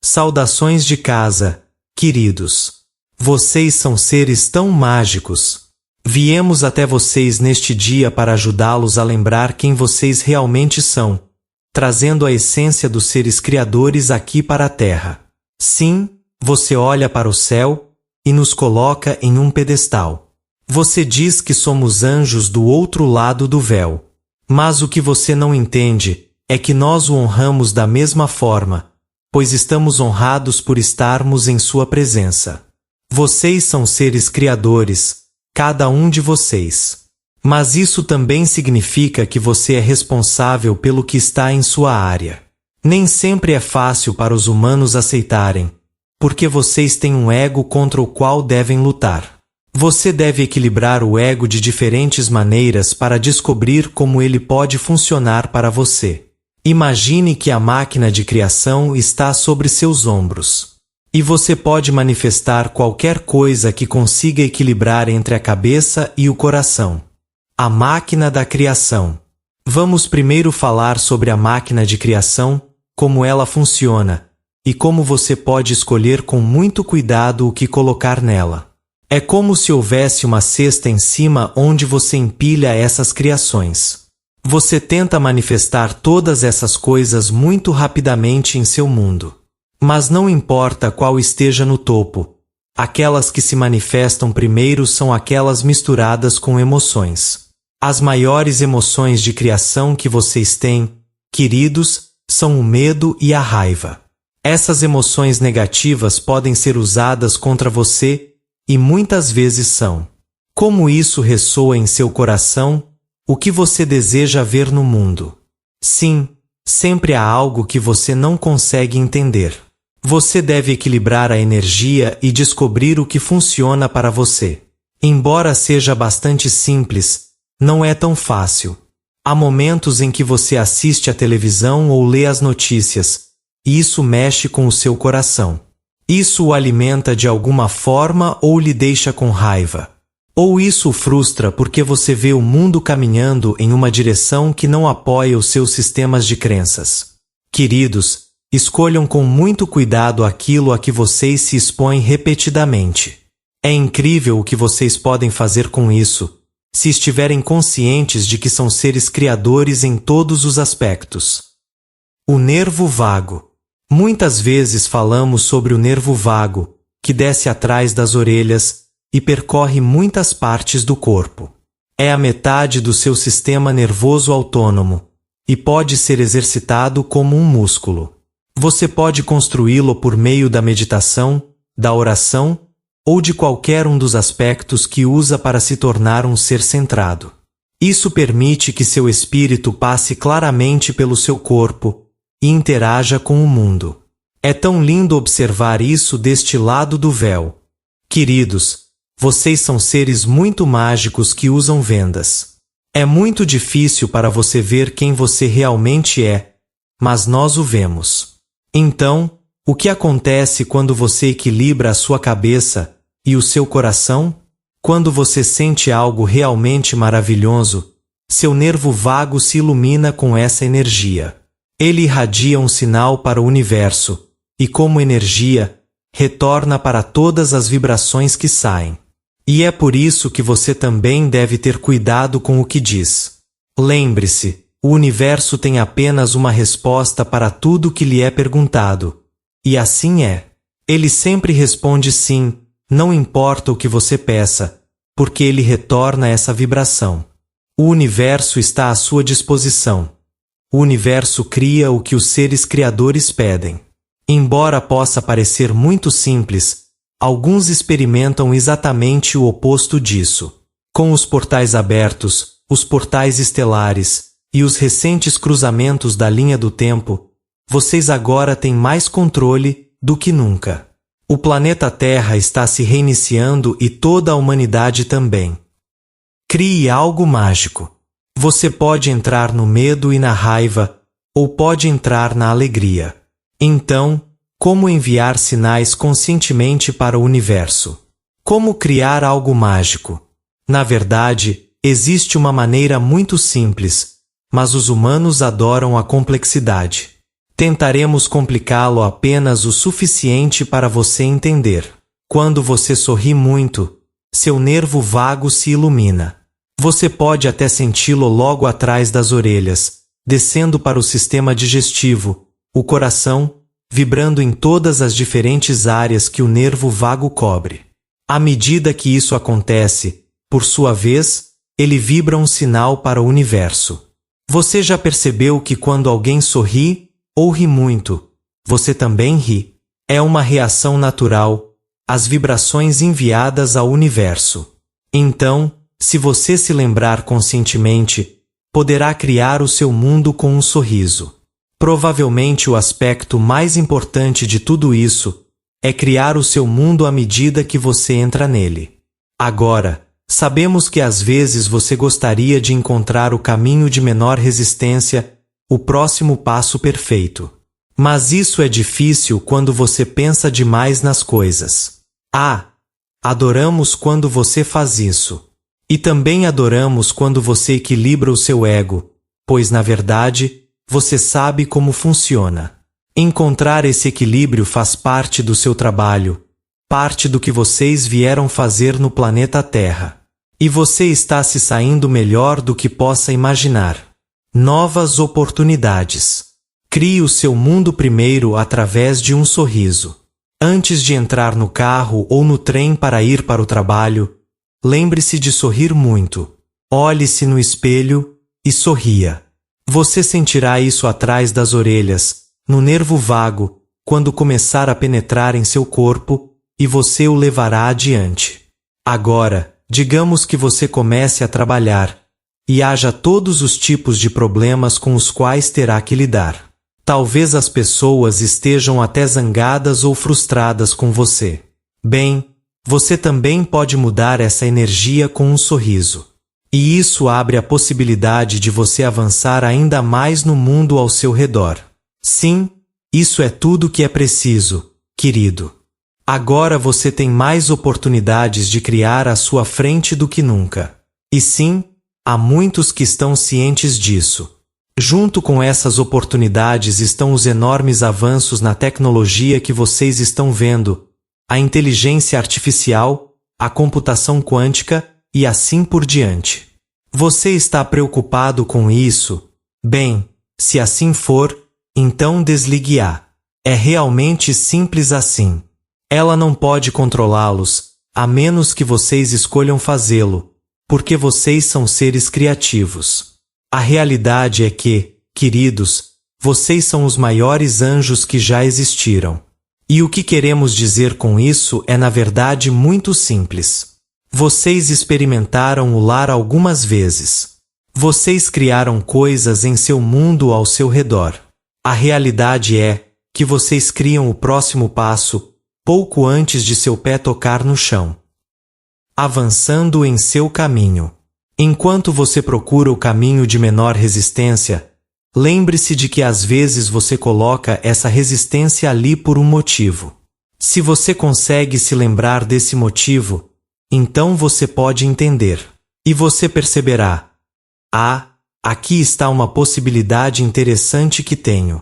Saudações de casa, queridos. Vocês são seres tão mágicos. Viemos até vocês neste dia para ajudá-los a lembrar quem vocês realmente são, trazendo a essência dos seres criadores aqui para a Terra. Sim, você olha para o céu e nos coloca em um pedestal. Você diz que somos anjos do outro lado do véu. Mas o que você não entende é que nós o honramos da mesma forma, pois estamos honrados por estarmos em sua presença. Vocês são seres criadores, cada um de vocês. Mas isso também significa que você é responsável pelo que está em sua área. Nem sempre é fácil para os humanos aceitarem, porque vocês têm um ego contra o qual devem lutar. Você deve equilibrar o ego de diferentes maneiras para descobrir como ele pode funcionar para você. Imagine que a máquina de criação está sobre seus ombros. E você pode manifestar qualquer coisa que consiga equilibrar entre a cabeça e o coração. A máquina da criação. Vamos primeiro falar sobre a máquina de criação, como ela funciona, e como você pode escolher com muito cuidado o que colocar nela. É como se houvesse uma cesta em cima onde você empilha essas criações. Você tenta manifestar todas essas coisas muito rapidamente em seu mundo. Mas não importa qual esteja no topo, aquelas que se manifestam primeiro são aquelas misturadas com emoções. As maiores emoções de criação que vocês têm, queridos, são o medo e a raiva. Essas emoções negativas podem ser usadas contra você, e muitas vezes são. Como isso ressoa em seu coração? O que você deseja ver no mundo? Sim, sempre há algo que você não consegue entender. Você deve equilibrar a energia e descobrir o que funciona para você. Embora seja bastante simples, não é tão fácil. Há momentos em que você assiste à televisão ou lê as notícias, e isso mexe com o seu coração. Isso o alimenta de alguma forma ou lhe deixa com raiva. Ou isso o frustra porque você vê o mundo caminhando em uma direção que não apoia os seus sistemas de crenças. Queridos, escolham com muito cuidado aquilo a que vocês se expõem repetidamente. É incrível o que vocês podem fazer com isso, se estiverem conscientes de que são seres criadores em todos os aspectos. O nervo vago. Muitas vezes falamos sobre o nervo vago, que desce atrás das orelhas e percorre muitas partes do corpo. É a metade do seu sistema nervoso autônomo e pode ser exercitado como um músculo. Você pode construí-lo por meio da meditação, da oração ou de qualquer um dos aspectos que usa para se tornar um ser centrado. Isso permite que seu espírito passe claramente pelo seu corpo e interaja com o mundo. É tão lindo observar isso deste lado do véu. Queridos, vocês são seres muito mágicos que usam vendas. É muito difícil para você ver quem você realmente é, mas nós o vemos. Então, o que acontece quando você equilibra a sua cabeça e o seu coração? Quando você sente algo realmente maravilhoso, seu nervo vago se ilumina com essa energia. Ele irradia um sinal para o universo, e como energia, retorna para todas as vibrações que saem. E é por isso que você também deve ter cuidado com o que diz. Lembre-se, o universo tem apenas uma resposta para tudo que lhe é perguntado. E assim é. Ele sempre responde sim, não importa o que você peça, porque ele retorna essa vibração. O universo está à sua disposição. O universo cria o que os seres criadores pedem. Embora possa parecer muito simples, alguns experimentam exatamente o oposto disso. Com os portais abertos, os portais estelares e os recentes cruzamentos da linha do tempo, vocês agora têm mais controle do que nunca. O planeta Terra está se reiniciando e toda a humanidade também. Crie algo mágico. Você pode entrar no medo e na raiva, ou pode entrar na alegria. Então, como enviar sinais conscientemente para o universo? Como criar algo mágico? Na verdade, existe uma maneira muito simples, mas os humanos adoram a complexidade. Tentaremos complicá-lo apenas o suficiente para você entender. Quando você sorri muito, seu nervo vago se ilumina. Você pode até senti-lo logo atrás das orelhas, descendo para o sistema digestivo, o coração, vibrando em todas as diferentes áreas que o nervo vago cobre. À medida que isso acontece, por sua vez, ele vibra um sinal para o universo. Você já percebeu que quando alguém sorri, ou ri muito, você também ri? É uma reação natural, as vibrações enviadas ao universo. Então, se você se lembrar conscientemente, poderá criar o seu mundo com um sorriso. Provavelmente o aspecto mais importante de tudo isso é criar o seu mundo à medida que você entra nele. Agora, sabemos que às vezes você gostaria de encontrar o caminho de menor resistência, o próximo passo perfeito. Mas isso é difícil quando você pensa demais nas coisas. Adoramos quando você faz isso. E também adoramos quando você equilibra o seu ego, pois na verdade, você sabe como funciona. Encontrar esse equilíbrio faz parte do seu trabalho, parte do que vocês vieram fazer no planeta Terra. E você está se saindo melhor do que possa imaginar. Novas oportunidades. Crie o seu mundo primeiro através de um sorriso. Antes de entrar no carro ou no trem para ir para o trabalho, lembre-se de sorrir muito. Olhe-se no espelho e sorria. Você sentirá isso atrás das orelhas, no nervo vago, quando começar a penetrar em seu corpo, e você o levará adiante. Agora, digamos que você comece a trabalhar, e haja todos os tipos de problemas com os quais terá que lidar. Talvez as pessoas estejam até zangadas ou frustradas com você. Bem, você também pode mudar essa energia com um sorriso. E isso abre a possibilidade de você avançar ainda mais no mundo ao seu redor. Sim, isso é tudo que é preciso, querido. Agora você tem mais oportunidades de criar à sua frente do que nunca. E sim, há muitos que estão cientes disso. Junto com essas oportunidades estão os enormes avanços na tecnologia que vocês estão vendo, a inteligência artificial, a computação quântica e assim por diante. Você está preocupado com isso? Bem, se assim for, então desligue-a. É realmente simples assim. Ela não pode controlá-los, a menos que vocês escolham fazê-lo, porque vocês são seres criativos. A realidade é que, queridos, vocês são os maiores anjos que já existiram. E o que queremos dizer com isso é na verdade muito simples. Vocês experimentaram o lar algumas vezes. Vocês criaram coisas em seu mundo ao seu redor. A realidade é que vocês criam o próximo passo, pouco antes de seu pé tocar no chão. Avançando em seu caminho. Enquanto você procura o caminho de menor resistência, lembre-se de que às vezes você coloca essa resistência ali por um motivo. Se você consegue se lembrar desse motivo, então você pode entender. E você perceberá: aqui está uma possibilidade interessante que tenho.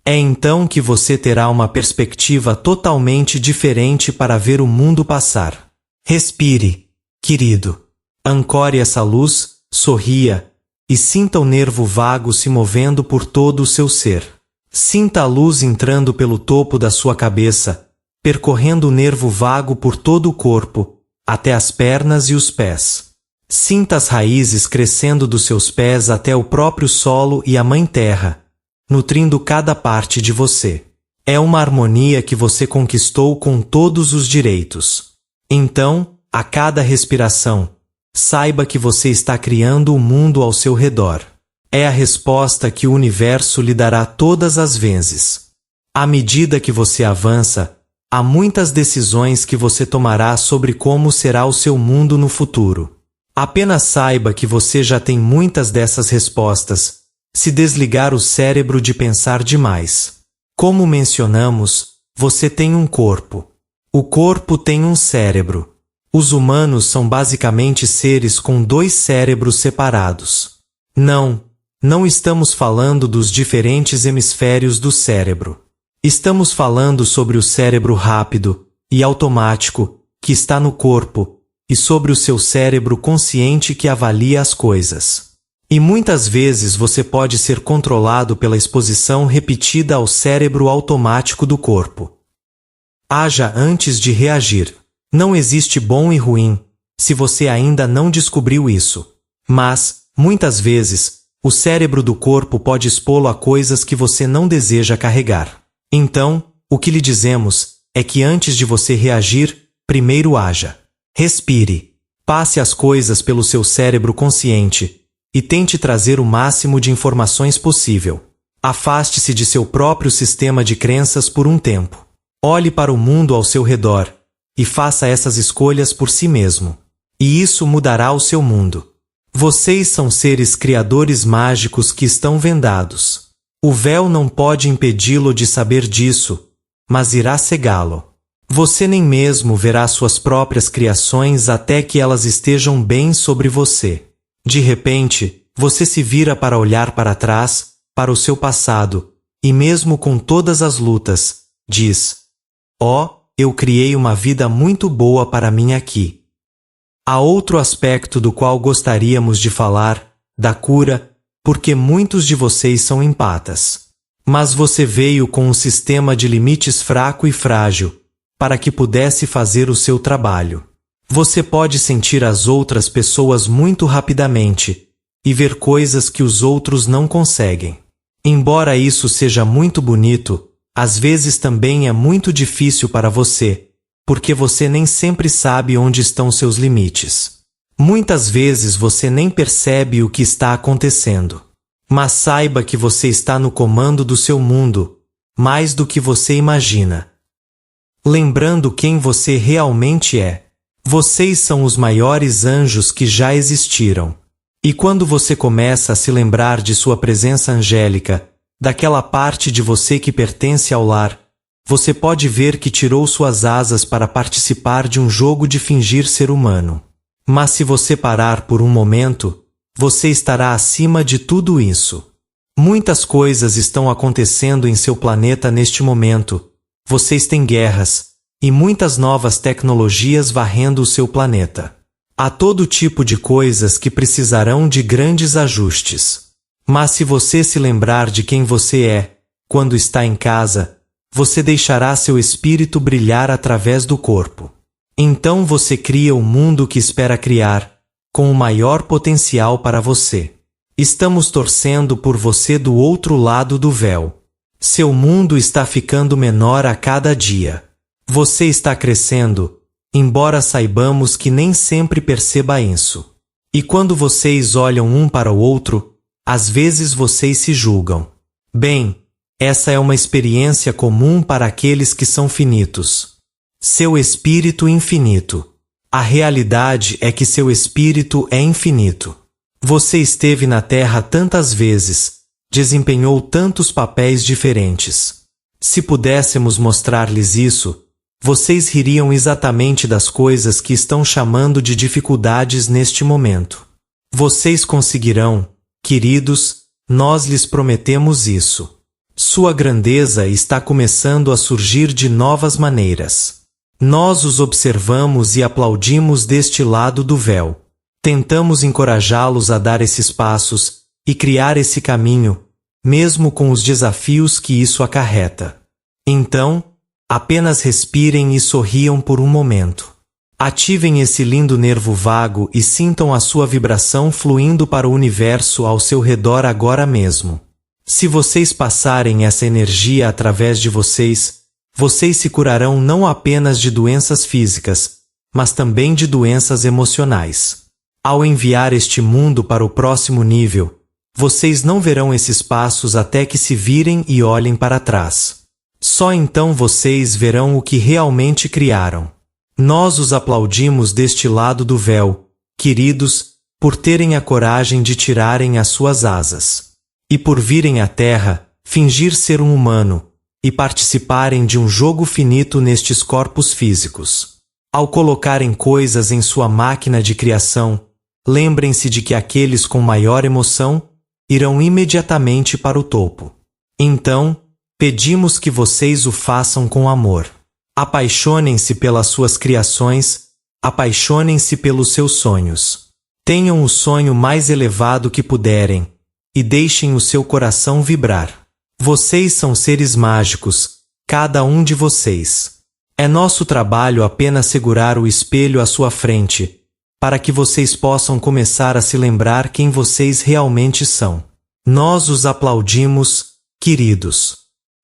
É então que você terá uma perspectiva totalmente diferente para ver o mundo passar. Respire, querido. Ancore essa luz, sorria, e sinta o nervo vago se movendo por todo o seu ser. Sinta a luz entrando pelo topo da sua cabeça, percorrendo o nervo vago por todo o corpo, até as pernas e os pés. Sinta as raízes crescendo dos seus pés até o próprio solo e a Mãe Terra, nutrindo cada parte de você. É uma harmonia que você conquistou com todos os direitos. Então, a cada respiração, saiba que você está criando o mundo ao seu redor. É a resposta que o universo lhe dará todas as vezes. À medida que você avança, há muitas decisões que você tomará sobre como será o seu mundo no futuro. Apenas saiba que você já tem muitas dessas respostas, se desligar o cérebro de pensar demais. Como mencionamos, você tem um corpo. O corpo tem um cérebro. Os humanos são basicamente seres com dois cérebros separados. Não, Não estamos falando dos diferentes hemisférios do cérebro. Estamos falando sobre o cérebro rápido e automático que está no corpo e sobre o seu cérebro consciente que avalia as coisas. E muitas vezes você pode ser controlado pela exposição repetida ao cérebro automático do corpo. Haja antes de reagir. Não existe bom e ruim, se você ainda não descobriu isso. Mas, muitas vezes, o cérebro do corpo pode expô-lo a coisas que você não deseja carregar. Então, o que lhe dizemos é que antes de você reagir, primeiro haja. Respire. Passe as coisas pelo seu cérebro consciente e tente trazer o máximo de informações possível. Afaste-se de seu próprio sistema de crenças por um tempo. Olhe para o mundo ao seu redor e faça essas escolhas por si mesmo. E isso mudará o seu mundo. Vocês são seres criadores mágicos que estão vendados. O véu não pode impedi-lo de saber disso, mas irá cegá-lo. Você nem mesmo verá suas próprias criações até que elas estejam bem sobre você. De repente, você se vira para olhar para trás, para o seu passado, e mesmo com todas as lutas, diz: "Oh, eu criei uma vida muito boa para mim aqui." Há outro aspecto do qual gostaríamos de falar, da cura, porque muitos de vocês são empatas. Mas você veio com um sistema de limites fraco e frágil, para que pudesse fazer o seu trabalho. Você pode sentir as outras pessoas muito rapidamente e ver coisas que os outros não conseguem. Embora isso seja muito bonito, às vezes também é muito difícil para você, porque você nem sempre sabe onde estão seus limites. Muitas vezes você nem percebe o que está acontecendo. Mas saiba que você está no comando do seu mundo, mais do que você imagina. Lembrando quem você realmente é. Vocês são os maiores anjos que já existiram. E quando você começa a se lembrar de sua presença angélica, daquela parte de você que pertence ao lar, você pode ver que tirou suas asas para participar de um jogo de fingir ser humano. Mas se você parar por um momento, você estará acima de tudo isso. Muitas coisas estão acontecendo em seu planeta neste momento. Vocês têm guerras e muitas novas tecnologias varrendo o seu planeta. Há todo tipo de coisas que precisarão de grandes ajustes. Mas se você se lembrar de quem você é, quando está em casa, você deixará seu espírito brilhar através do corpo. Então você cria o mundo que espera criar, com o maior potencial para você. Estamos torcendo por você do outro lado do véu. Seu mundo está ficando menor a cada dia. Você está crescendo, embora saibamos que nem sempre perceba isso. E quando vocês olham um para o outro, às vezes vocês se julgam. Bem, essa é uma experiência comum para aqueles que são finitos. Seu espírito infinito. A realidade é que seu espírito é infinito. Você esteve na Terra tantas vezes, desempenhou tantos papéis diferentes. Se pudéssemos mostrar-lhes isso, vocês ririam exatamente das coisas que estão chamando de dificuldades neste momento. Vocês conseguirão, queridos, nós lhes prometemos isso. Sua grandeza está começando a surgir de novas maneiras. Nós os observamos e aplaudimos deste lado do véu. Tentamos encorajá-los a dar esses passos e criar esse caminho, mesmo com os desafios que isso acarreta. Então, apenas respirem e sorriam por um momento. Ativem esse lindo nervo vago e sintam a sua vibração fluindo para o universo ao seu redor agora mesmo. Se vocês passarem essa energia através de vocês, vocês se curarão não apenas de doenças físicas, mas também de doenças emocionais. Ao enviar este mundo para o próximo nível, vocês não verão esses passos até que se virem e olhem para trás. Só então vocês verão o que realmente criaram. Nós os aplaudimos deste lado do véu, queridos, por terem a coragem de tirarem as suas asas. E por virem à Terra, fingir ser um humano, e participarem de um jogo finito nestes corpos físicos. Ao colocarem coisas em sua máquina de criação, lembrem-se de que aqueles com maior emoção irão imediatamente para o topo. Então, pedimos que vocês o façam com amor. Apaixonem-se pelas suas criações, apaixonem-se pelos seus sonhos. Tenham o sonho mais elevado que puderem, e deixem o seu coração vibrar. Vocês são seres mágicos, cada um de vocês. É nosso trabalho apenas segurar o espelho à sua frente, para que vocês possam começar a se lembrar quem vocês realmente são. Nós os aplaudimos, queridos.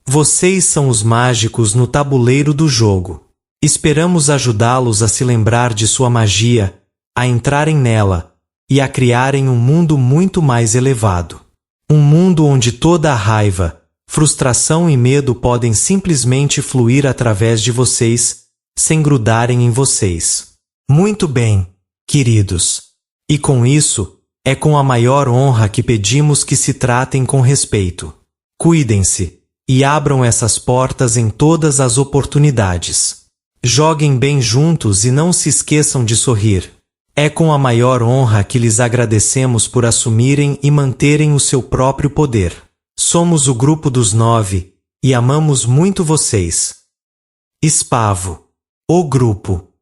Vocês são os mágicos no tabuleiro do jogo. Esperamos ajudá-los a se lembrar de sua magia, a entrarem nela e a criarem um mundo muito mais elevado. Um mundo onde toda a raiva, frustração e medo podem simplesmente fluir através de vocês, sem grudarem em vocês. Muito bem, queridos. E com isso, é com a maior honra que pedimos que se tratem com respeito. Cuidem-se e abram essas portas em todas as oportunidades. Joguem bem juntos e não se esqueçam de sorrir. É com a maior honra que lhes agradecemos por assumirem e manterem o seu próprio poder. Somos o grupo dos 9 e amamos muito vocês. Espavo. O grupo.